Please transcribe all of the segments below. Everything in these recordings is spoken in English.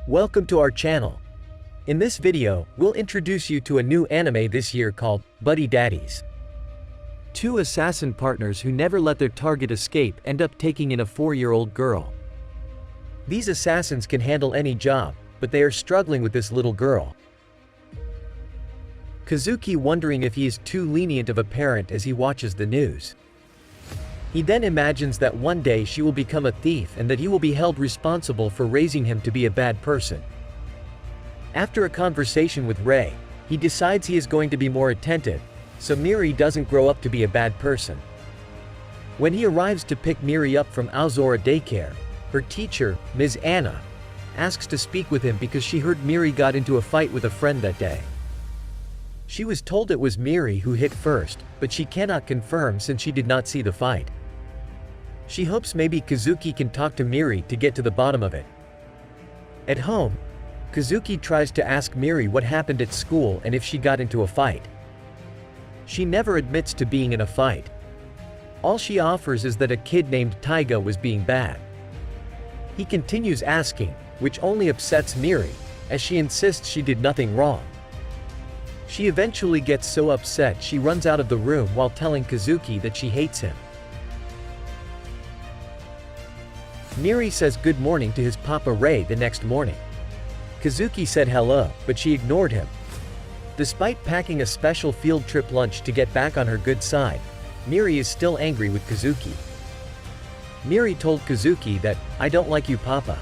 Welcome to our channel. In this video, we'll introduce you to a new anime this year called Buddy Daddies. Two assassin partners who never let their target escape end up taking in a 4-year-old girl. These assassins can handle any job, but they are struggling with this little girl. Kazuki wondering if he is too lenient of a parent as he watches the news. He then imagines that one day she will become a thief and that he will be held responsible for raising him to be a bad person. After a conversation with Rei, he decides he is going to be more attentive, so Miri doesn't grow up to be a bad person. When he arrives to pick Miri up from Aozora daycare, her teacher, Ms. Anna, asks to speak with him because she heard Miri got into a fight with a friend that day. She was told it was Miri who hit first, but she cannot confirm since she did not see the fight. She hopes maybe Kazuki can talk to Miri to get to the bottom of it. At home, Kazuki tries to ask Miri what happened at school and if she got into a fight. She never admits to being in a fight. All she offers is that a kid named Taiga was being bad. He continues asking, which only upsets Miri, as she insists she did nothing wrong. She eventually gets so upset she runs out of the room while telling Kazuki that she hates him. Miri says good morning to his papa Rei the next morning. Kazuki said hello, but she ignored him. Despite packing a special field trip lunch to get back on her good side, Miri is still angry with Kazuki. Miri told Kazuki that, "I don't like you, papa."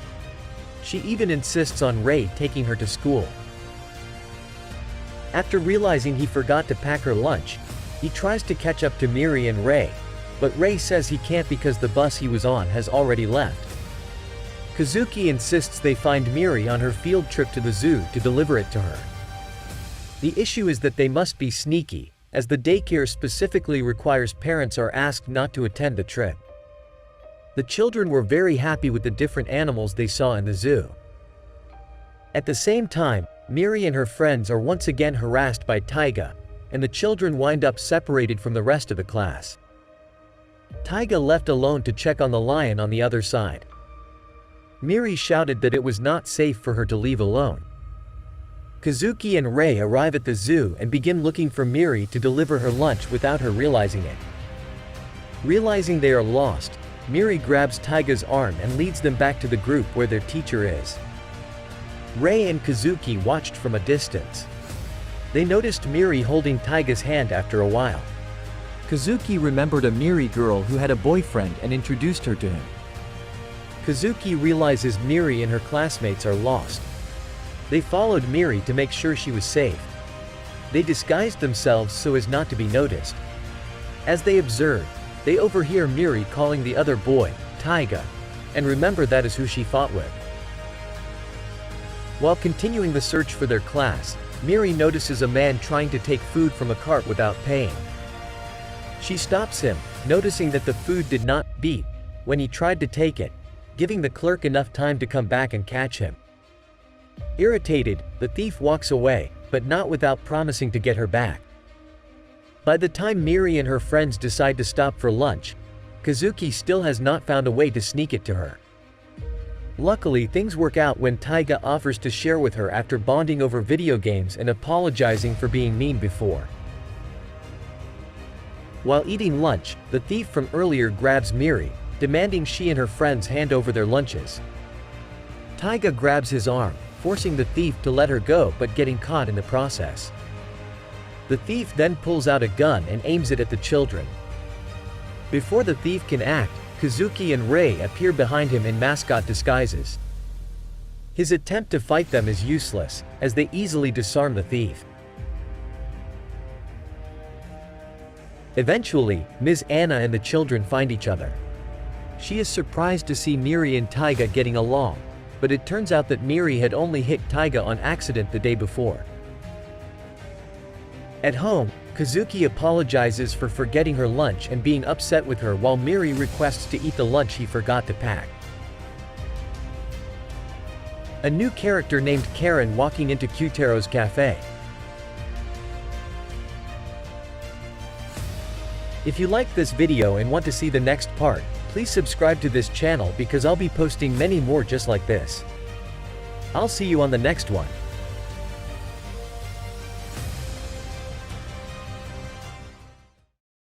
She even insists on Rei taking her to school. After realizing he forgot to pack her lunch, he tries to catch up to Miri and Rei, but Rei says he can't because the bus he was on has already left. Kazuki insists they find Miri on her field trip to the zoo to deliver it to her. The issue is that they must be sneaky, as the daycare specifically requires parents are asked not to attend the trip. The children were very happy with the different animals they saw in the zoo. At the same time, Miri and her friends are once again harassed by Taiga, and the children wind up separated from the rest of the class. Taiga left alone to check on the lion on the other side. Miri shouted that it was not safe for her to leave alone. Kazuki and Rei arrive at the zoo and begin looking for Miri to deliver her lunch without her realizing it. Realizing they are lost, Miri grabs Taiga's arm and leads them back to the group where their teacher is. Rei and Kazuki watched from a distance. They noticed Miri holding Taiga's hand after a while. Kazuki remembered a Miri girl who had a boyfriend and introduced her to him. Kazuki realizes Miri and her classmates are lost. They followed Miri to make sure she was safe. They disguised themselves so as not to be noticed. As they observe, they overhear Miri calling the other boy, Taiga, and remember that is who she fought with. While continuing the search for their class, Miri notices a man trying to take food from a cart without paying. She stops him, noticing that the food did not beep when he tried to take it, giving the clerk enough time to come back and catch him. Irritated, the thief walks away, but not without promising to get her back. By the time Miri and her friends decide to stop for lunch, Kazuki still has not found a way to sneak it to her. Luckily, things work out when Taiga offers to share with her after bonding over video games and apologizing for being mean before. While eating lunch, the thief from earlier grabs Miri, demanding she and her friends hand over their lunches. Taiga grabs his arm, forcing the thief to let her go but getting caught in the process. The thief then pulls out a gun and aims it at the children. Before the thief can act, Kazuki and Rei appear behind him in mascot disguises. His attempt to fight them is useless, as they easily disarm the thief. Eventually, Ms. Anna and the children find each other. She is surprised to see Miri and Taiga getting along, but it turns out that Miri had only hit Taiga on accident the day before. At home, Kazuki apologizes for forgetting her lunch and being upset with her while Miri requests to eat the lunch he forgot to pack. A new character named Karen walking into Kyutero's cafe. If you liked this video and want to see the next part, please subscribe to this channel because I'll be posting many more just like this. I'll see you on the next one.